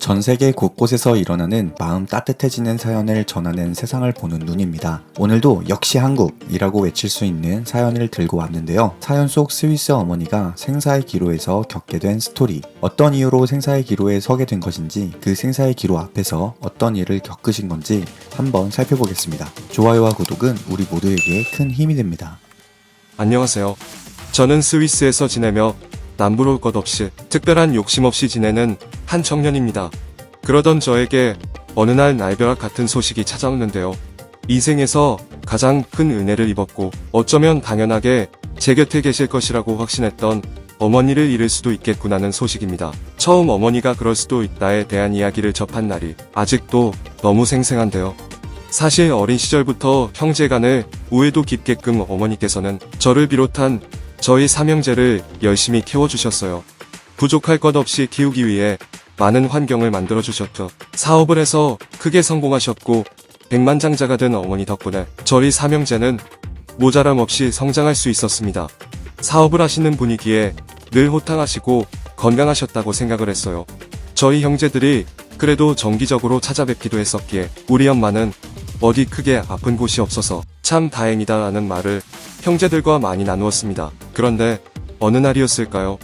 전 세계 곳곳에서 일어나는 마음 따뜻해지는 사연을 전하는 세상을 보는 눈입니다. 오늘도 역시 한국이라고 외칠 수 있는 사연을 들고 왔는데요. 사연 속 스위스 어머니가 생사의 기로에서 겪게 된 스토리, 어떤 이유로 생사의 기로에 서게 된 것인지, 그 생사의 기로 앞에서 어떤 일을 겪으신 건지 한번 살펴보겠습니다. 좋아요와 구독은 우리 모두에게 큰 힘이 됩니다. 안녕하세요. 저는 스위스에서 지내며 남부러울 것 없이 특별한 욕심 없이 지내는 한 청년입니다. 그러던 저에게 어느 날 날벼락 같은 소식이 찾아왔는데요. 인생에서 가장 큰 은혜를 입었고 어쩌면 당연하게 제 곁에 계실 것이라고 확신했던 어머니를 잃을 수도 있겠구나는 소식입니다. 처음 어머니가 그럴 수도 있다에 대한 이야기를 접한 날이 아직도 너무 생생한데요. 사실 어린 시절부터 형제간의 우애도 깊게끔 어머니께서는 저를 비롯한 저희 삼형제를 열심히 키워주셨어요. 부족할 것 없이 키우기 위해 많은 환경을 만들어주셨죠. 사업을 해서 크게 성공하셨고 백만장자가 된 어머니 덕분에 저희 삼형제는 모자람 없이 성장할 수 있었습니다. 사업을 하시는 분이기에 늘 호탕하시고 건강하셨다고 생각을 했어요. 저희 형제들이 그래도 정기적으로 찾아뵙기도 했었기에 우리 엄마는 어디 크게 아픈 곳이 없어서 참 다행이다라는 말을 형제들과 많이 나누었습니다. 그런데 어느 날이었을까요?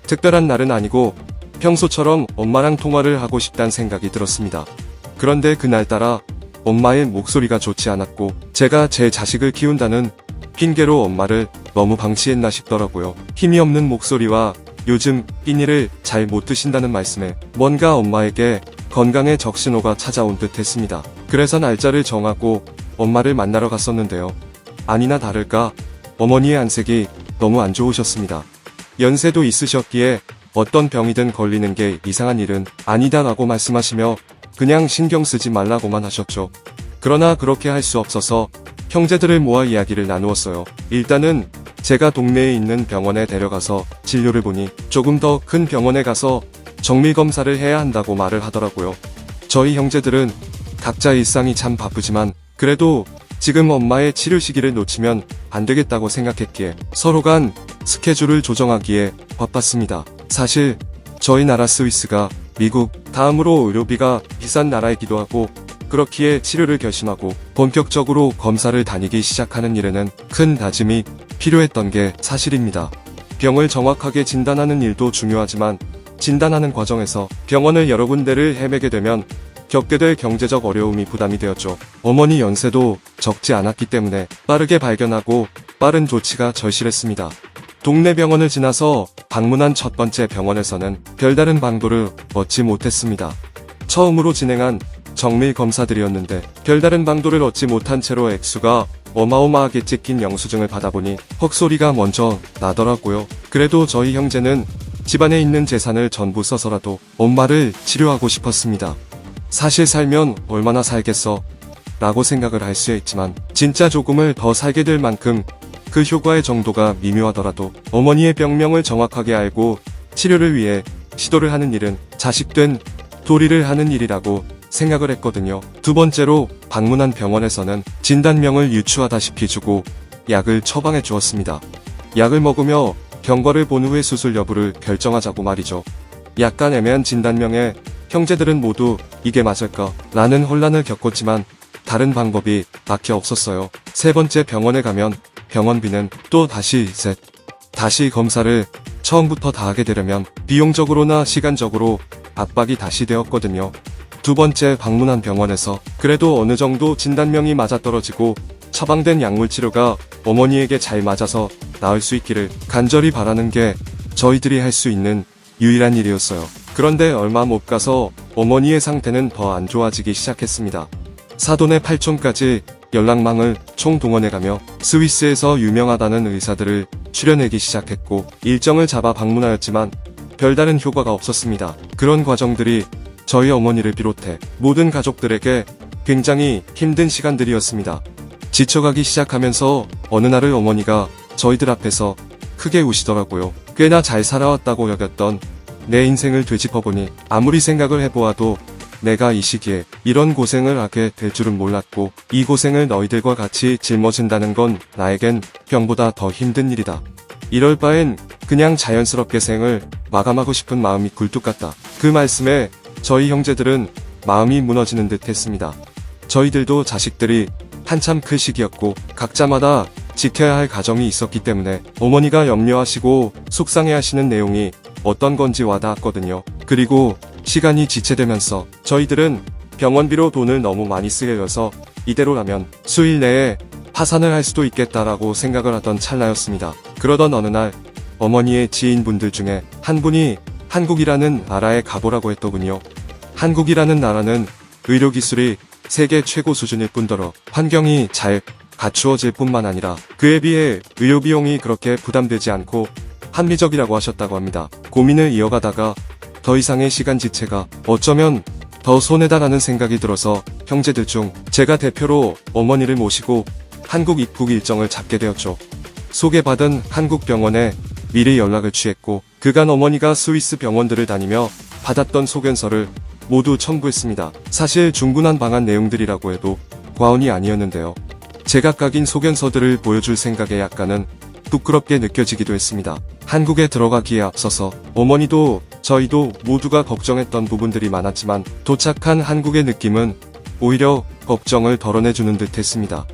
특별한 날은 아니고 평소처럼 엄마랑 통화를 하고 싶다는 생각이 들었습니다. 그런데 그날따라 엄마의 목소리가 좋지 않았고 제가 제 자식을 키운다는 핑계로 엄마를 너무 방치했나 싶더라고요. 힘이 없는 목소리와 요즘 끼니를 잘 못 드신다는 말씀에 뭔가 엄마에게 건강에 적신호가 찾아온 듯 했습니다. 그래서 날짜를 정하고 엄마를 만나러 갔었는데요. 아니나 다를까 어머니의 안색이 너무 안 좋으셨습니다. 연세도 있으셨기에 어떤 병이든 걸리는 게 이상한 일은 아니다라고 말씀하시며 그냥 신경 쓰지 말라고만 하셨죠. 그러나 그렇게 할 수 없어서 형제들을 모아 이야기를 나누었어요. 일단은 제가 동네에 있는 병원에 데려가서 진료를 보니 조금 더 큰 병원에 가서 정밀검사를 해야 한다고 말을 하더라고요. 저희 형제들은 각자 일상이 참 바쁘지만 그래도 지금 엄마의 치료 시기를 놓치면 안 되겠다고 생각했기에 서로 간 스케줄을 조정하기에 바빴습니다. 사실 저희 나라 스위스가 미국 다음으로 의료비가 비싼 나라이기도 하고 그렇기에 치료를 결심하고 본격적으로 검사를 다니기 시작하는 일에는 큰 다짐이 필요했던 게 사실입니다. 병을 정확하게 진단하는 일도 중요하지만 진단하는 과정에서 병원을 여러 군데를 헤매게 되면 겪게 될 경제적 어려움이 부담이 되었죠. 어머니 연세도 적지 않았기 때문에 빠르게 발견하고 빠른 조치가 절실했습니다. 동네 병원을 지나서 방문한 첫 번째 병원에서는 별다른 방도를 얻지 못했습니다. 처음으로 진행한 정밀 검사들이었는데 별다른 방도를 얻지 못한 채로 액수가 어마어마하게 찍힌 영수증을 받아보니 헉소리가 먼저 나더라고요. 그래도 저희 형제는 집안에 있는 재산을 전부 써서라도 엄마를 치료하고 싶었습니다. 사실 살면 얼마나 살겠어 라고 생각을 할 수 있지만 진짜 조금을 더 살게 될 만큼 그 효과의 정도가 미묘하더라도 어머니의 병명을 정확하게 알고 치료를 위해 시도를 하는 일은 자식된 도리를 하는 일이라고 생각을 했거든요. 두 번째로 방문한 병원에서는 진단명을 유추하다시피 주고 약을 처방해 주었습니다. 약을 먹으며 경과를 본 후에 수술 여부를 결정하자고 말이죠. 약간 애매한 진단명에 형제들은 모두 이게 맞을까? 라는 혼란을 겪었지만 다른 방법이 밖에 없었어요. 세 번째 병원에 가면 병원비는 또 다시 다시 검사를 처음부터 다 하게 되려면 비용적으로나 시간적으로 압박이 다시 되었거든요. 두 번째 방문한 병원에서 그래도 어느 정도 진단명이 맞아떨어지고 처방된 약물 치료가 어머니에게 잘 맞아서 나을 수 있기를 간절히 바라는 게 저희들이 할 수 있는 유일한 일이었어요. 그런데 얼마 못 가서 어머니의 상태는 더 안 좋아지기 시작했습니다. 사돈의 팔촌까지 연락망을 총동원해가며 스위스에서 유명하다는 의사들을 추려내기 시작했고 일정을 잡아 방문하였지만 별다른 효과가 없었습니다. 그런 과정들이 저희 어머니를 비롯해 모든 가족들에게 굉장히 힘든 시간들이었습니다. 지쳐가기 시작하면서 어느 날을 어머니가 저희들 앞에서 크게 우시더라고요. 꽤나 잘 살아왔다고 여겼던 내 인생을 되짚어보니 아무리 생각을 해보아도 내가 이 시기에 이런 고생을 하게 될 줄은 몰랐고 이 고생을 너희들과 같이 짊어진다는 건 나에겐 병보다 더 힘든 일이다. 이럴 바엔 그냥 자연스럽게 생을 마감하고 싶은 마음이 굴뚝 같다. 그 말씀에 저희 형제들은 마음이 무너지는 듯 했습니다. 저희들도 자식들이 한참 클 시기였고 각자마다 지켜야 할 가정이 있었기 때문에 어머니가 염려하시고 속상해하시는 내용이 어떤 건지 와닿았거든요. 그리고 시간이 지체되면서 저희들은 병원비로 돈을 너무 많이 쓰게 되어서 이대로라면 수일 내에 파산을 할 수도 있겠다라고 생각을 하던 찰나였습니다. 그러던 어느 날 어머니의 지인분들 중에 한 분이 한국이라는 나라에 가보라고 했더군요. 한국이라는 나라는 의료기술이 세계 최고 수준일 뿐더러 환경이 잘 갖추어질 뿐만 아니라 그에 비해 의료비용이 그렇게 부담되지 않고 합리적이라고 하셨다고 합니다. 고민을 이어가다가 더 이상의 시간 지체가 어쩌면 더 손해다라는 생각이 들어서 형제들 중 제가 대표로 어머니를 모시고 한국 입국 일정을 잡게 되었죠. 소개받은 한국 병원에 미리 연락을 취했고 그간 어머니가 스위스 병원들을 다니며 받았던 소견서를 모두 첨부했습니다. 사실 중구난 방한 내용들이라고 해도 과언이 아니었는데요. 제각각인 소견서들을 보여줄 생각에 약간은 부끄럽게 느껴지기도 했습니다. 한국에 들어가기에 앞서서 어머니도 저희도 모두가 걱정했던 부분들이 많았지만 도착한 한국의 느낌은 오히려 걱정을 덜어내주는 듯 했습니다.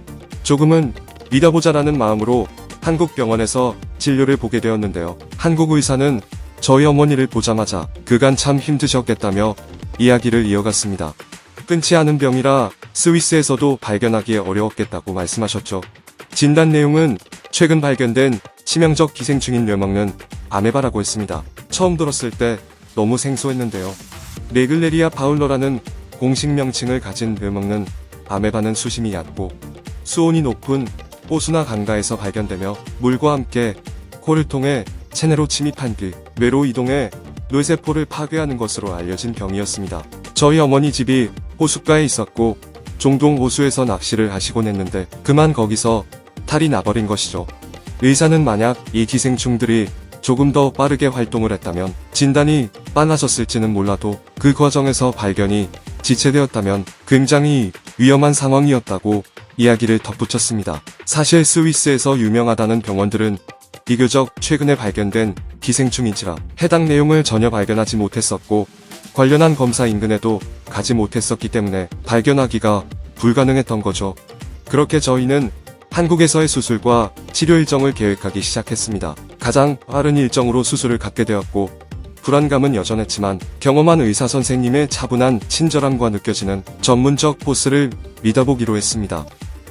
조금은 믿어보자라는 마음으로 한국 병원에서 진료를 보게 되었는데요. 한국 의사는 저희 어머니를 보자마자 그간 참 힘드셨겠다며 이야기를 이어갔습니다. 끊지 않은 병이라 스위스에서도 발견하기 어려웠겠다고 말씀하셨죠. 진단 내용은 최근 발견된 치명적 기생충인 뇌먹는 아메바라고 했습니다. 처음 들었을 때 너무 생소했는데요. 레글레리아 바울러라는 공식 명칭을 가진 뇌먹는 아메바는 수심이 얕고 수온이 높은 호수나 강가에서 발견되며 물과 함께 코를 통해 체내로 침입한 뒤 뇌로 이동해 뇌세포를 파괴하는 것으로 알려진 병이었습니다. 저희 어머니 집이 호숫가에 있었고 종종 호수에서 낚시를 하시곤 했는데 그만 거기서 탈이 나버린 것이죠. 의사는 만약 이 기생충들이 조금 더 빠르게 활동을 했다면 진단이 빨라졌을지는 몰라도 그 과정에서 발견이 지체되었다면 굉장히 위험한 상황이었다고 이야기를 덧붙였습니다. 사실 스위스에서 유명하다는 병원들은 비교적 최근에 발견된 기생충인지라 해당 내용을 전혀 발견하지 못했었고 관련한 검사 인근에도 가지 못했었기 때문에 발견하기가 불가능했던 거죠. 그렇게 저희는 한국에서의 수술과 치료 일정을 계획하기 시작했습니다. 가장 빠른 일정으로 수술을 갖게 되었고 불안감은 여전했지만 경험한 의사 선생님의 차분한 친절함과 느껴지는 전문적 포스를 믿어보기로 했습니다.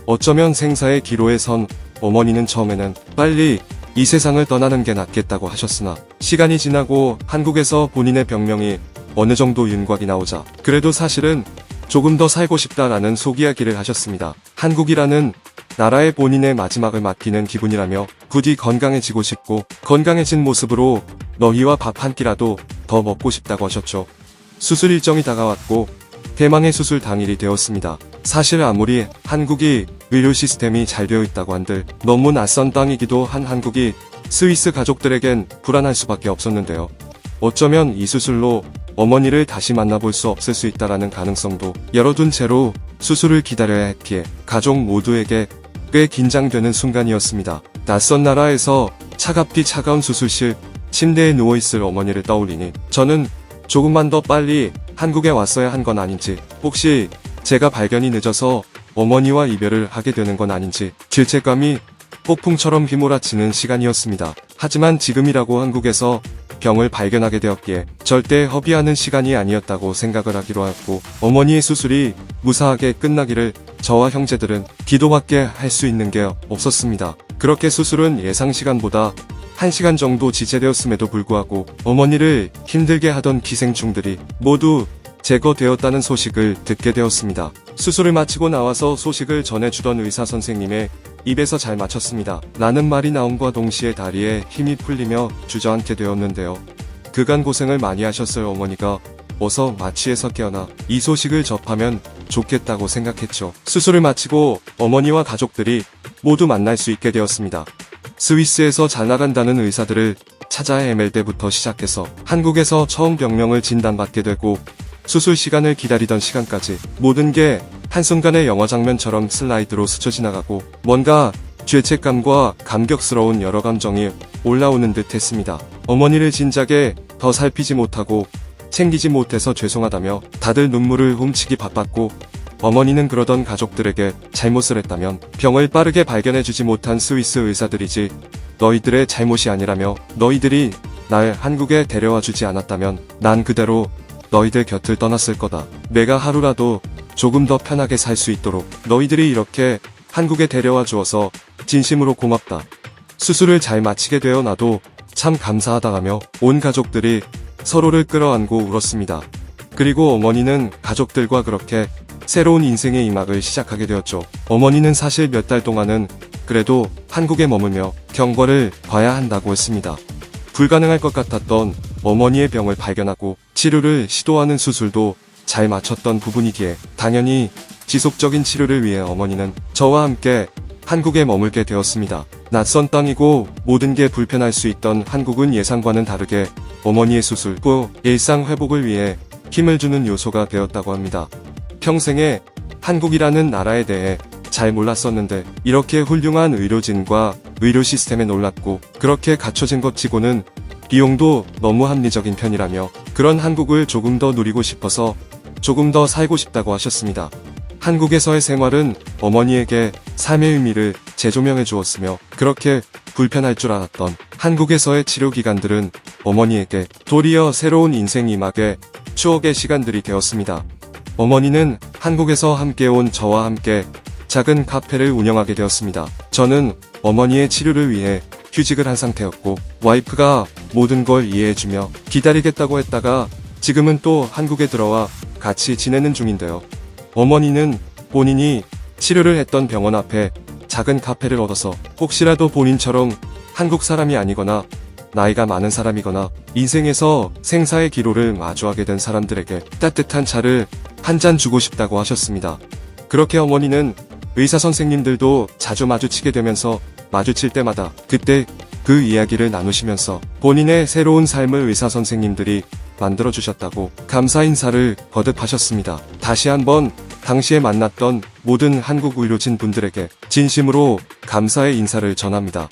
어쩌면 생사의 기로에 선 어머니는 처음에는 빨리 이 세상을 떠나는 게 낫겠다고 하셨으나 시간이 지나고 한국에서 본인의 병명이 어느 정도 윤곽이 나오자 그래도 사실은 조금 더 살고 싶다라는 속이야기를 하셨습니다. 한국이라는 나라의 본인의 마지막을 맡기는 기분이라며 부디 건강해지고 싶고 건강해진 모습으로 너희와 밥 한 끼라도 더 먹고 싶다고 하셨죠. 수술 일정이 다가왔고 대망의 수술 당일이 되었습니다. 사실 아무리 한국이 의료 시스템이 잘 되어 있다고 한들 너무 낯선 땅이기도 한 한국이 스위스 가족들에겐 불안할 수밖에 없었는데요. 어쩌면 이 수술로 어머니를 다시 만나볼 수 없을 수 있다라는 가능성도 열어둔 채로 수술을 기다려야 했기에 가족 모두에게 꽤 긴장되는 순간이었습니다. 낯선 나라에서 차갑디 차가운 수술실 침대에 누워있을 어머니를 떠올리니 저는 조금만 더 빨리 한국에 왔어야 한 건 아닌지 혹시 제가 발견이 늦어서 어머니와 이별을 하게 되는 건 아닌지 죄책감이 폭풍처럼 휘몰아치는 시간이었습니다. 하지만 지금이라고 한국에서 병을 발견하게 되었기에 절대 허비하는 시간이 아니었다고 생각을 하기로 하였고 어머니의 수술이 무사하게 끝나기를 저와 형제들은 기도밖에 할 수 있는 게 없었습니다. 그렇게 수술은 예상 시간보다 1시간 정도 지체되었음에도 불구하고 어머니를 힘들게 하던 기생충들이 모두 제거되었다는 소식을 듣게 되었습니다. 수술을 마치고 나와서 소식을 전해주던 의사 선생님의 입에서 잘 마쳤습니다. 라는 말이 나옴과 동시에 다리에 힘이 풀리며 주저앉게 되었는데요. 그간 고생을 많이 하셨어요. 어머니가 어서 마취에서 깨어나 이 소식을 접하면 좋겠다고 생각했죠. 수술을 마치고 어머니와 가족들이 모두 만날 수 있게 되었습니다. 스위스에서 잘 나간다는 의사들을 찾아 헤맬 때부터 시작해서 한국에서 처음 병명을 진단받게 되고 수술 시간을 기다리던 시간까지 모든 게 한순간의 영화 장면처럼 슬라이드로 스쳐 지나가고 뭔가 죄책감과 감격스러운 여러 감정이 올라오는 듯 했습니다. 어머니를 진작에 더 살피지 못하고 챙기지 못해서 죄송하다며 다들 눈물을 훔치기 바빴고, 어머니는 그러던 가족들에게 잘못을 했다면 병을 빠르게 발견해주지 못한 스위스 의사들이지 너희들의 잘못이 아니라며, 너희들이 날 한국에 데려와 주지 않았다면 난 그대로 너희들 곁을 떠났을 거다. 내가 하루라도 조금 더 편하게 살 수 있도록 너희들이 이렇게 한국에 데려와 주어서 진심으로 고맙다. 수술을 잘 마치게 되어 나도 참 감사하다가며 온 가족들이 서로를 끌어안고 울었습니다. 그리고 어머니는 가족들과 그렇게 새로운 인생의 이막을 시작하게 되었죠. 어머니는 사실 몇 달 동안은 그래도 한국에 머물며 경과를 봐야 한다고 했습니다. 불가능할 것 같았던 어머니의 병을 발견하고 치료를 시도하는 수술도 잘 마쳤던 부분이기에 당연히 지속적인 치료를 위해 어머니는 저와 함께 한국에 머물게 되었습니다. 낯선 땅이고 모든 게 불편할 수 있던 한국은 예상과는 다르게 어머니의 수술 후 일상 회복을 위해 힘을 주는 요소가 되었다고 합니다. 평생에 한국이라는 나라에 대해 잘 몰랐었는데 이렇게 훌륭한 의료진과 의료 시스템에 놀랐고, 그렇게 갖춰진 것 치고는 비용도 너무 합리적인 편이라며 그런 한국을 조금 더 누리고 싶어서 조금 더 살고 싶다고 하셨습니다. 한국에서의 생활은 어머니에게 삶의 의미를 재조명해 주었으며, 그렇게 불편할 줄 알았던 한국에서의 치료 기간들은 어머니에게 도리어 새로운 인생 이막의 추억의 시간들이 되었습니다. 어머니는 한국에서 함께 온 저와 함께 작은 카페를 운영하게 되었습니다. 저는 어머니의 치료를 위해 휴직을 한 상태였고, 와이프가 모든 걸 이해해주며 기다리겠다고 했다가 지금은 또 한국에 들어와 같이 지내는 중인데요. 어머니는 본인이 치료를 했던 병원 앞에 작은 카페를 얻어서 혹시라도 본인처럼 한국 사람이 아니거나 나이가 많은 사람이거나 인생에서 생사의 기로를 마주하게 된 사람들에게 따뜻한 차를 한 잔 주고 싶다고 하셨습니다. 그렇게 어머니는 의사 선생님들도 자주 마주치게 되면서 마주칠 때마다 그때 그 이야기를 나누시면서 본인의 새로운 삶을 의사 선생님들이 만들어주셨다고 감사 인사를 거듭하셨습니다. 다시 한번 당시에 만났던 모든 한국 의료진 분들에게 진심으로 감사의 인사를 전합니다.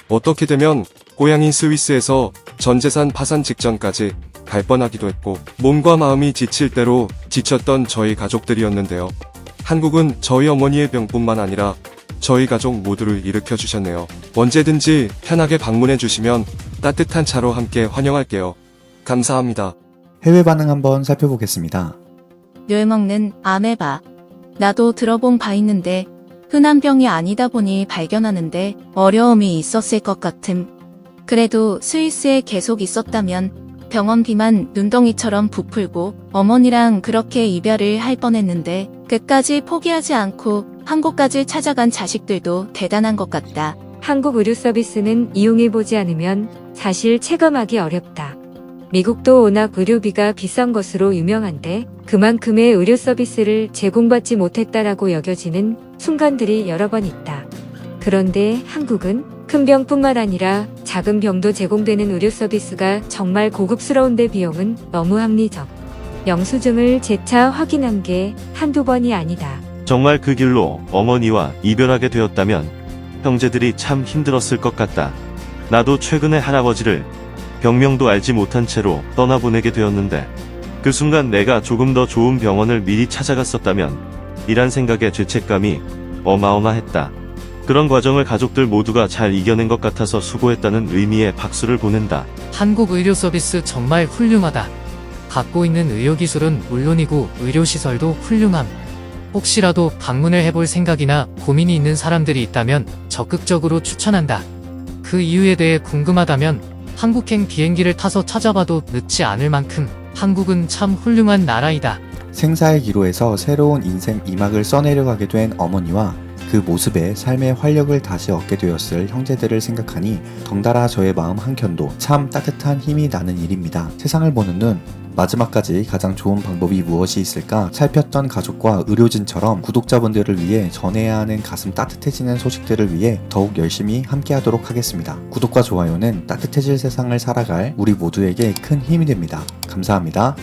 어떻게 되면 고향인 스위스에서 전 재산 파산 직전까지 갈 뻔하기도 했고, 몸과 마음이 지칠 대로 지쳤던 저희 가족들이었는데요. 한국은 저희 어머니의 병뿐만 아니라 저희 가족 모두를 일으켜 주셨네요. 언제든지 편하게 방문해 주시면 따뜻한 차로 함께 환영할게요. 감사합니다. 해외 반응 한번 살펴보겠습니다. 뇌 먹는 아메바. 나도 들어본 바 있는데 흔한 병이 아니다 보니 발견하는데 어려움이 있었을 것 같음. 그래도 스위스에 계속 있었다면 병원비만 눈덩이처럼 부풀고 어머니랑 그렇게 이별을 할 뻔했는데 끝까지 포기하지 않고 한국까지 찾아간 자식들도 대단한 것 같다. 한국 의료 서비스는 이용해보지 않으면 사실 체감하기 어렵다. 미국도 워낙 의료비가 비싼 것으로 유명한데 그만큼의 의료 서비스를 제공받지 못했다라고 여겨지는 순간들이 여러 번 있다. 그런데 한국은 큰 병뿐만 아니라 작은 병도 제공되는 의료 서비스가 정말 고급스러운데 비용은 너무 합리적. 영수증을 재차 확인한 게 한두 번이 아니다. 정말 그 길로 어머니와 이별하게 되었다면 형제들이 참 힘들었을 것 같다. 나도 최근에 할아버지를 병명도 알지 못한 채로 떠나보내게 되었는데 그 순간 내가 조금 더 좋은 병원을 미리 찾아갔었다면 이란 생각에 죄책감이 어마어마했다. 그런 과정을 가족들 모두가 잘 이겨낸 것 같아서 수고했다는 의미의 박수를 보낸다. 한국 의료 서비스 정말 훌륭하다. 갖고 있는 의료기술은 물론이고 의료시설도 훌륭함. 혹시라도 방문을 해볼 생각이나 고민이 있는 사람들이 있다면 적극적으로 추천한다. 그 이유에 대해 궁금하다면 한국행 비행기를 타서 찾아봐도 늦지 않을 만큼 한국은 참 훌륭한 나라이다. 생사의 기로에서 새로운 인생 이막을 써내려가게 된 어머니와 그 모습에 삶의 활력을 다시 얻게 되었을 형제들을 생각하니 덩달아 저의 마음 한켠도 참 따뜻한 힘이 나는 일입니다. 세상을 보는 눈, 마지막까지 가장 좋은 방법이 무엇이 있을까 살폈던 가족과 의료진처럼 구독자분들을 위해 전해야 하는 가슴 따뜻해지는 소식들을 위해 더욱 열심히 함께하도록 하겠습니다. 구독과 좋아요는 따뜻해질 세상을 살아갈 우리 모두에게 큰 힘이 됩니다. 감사합니다.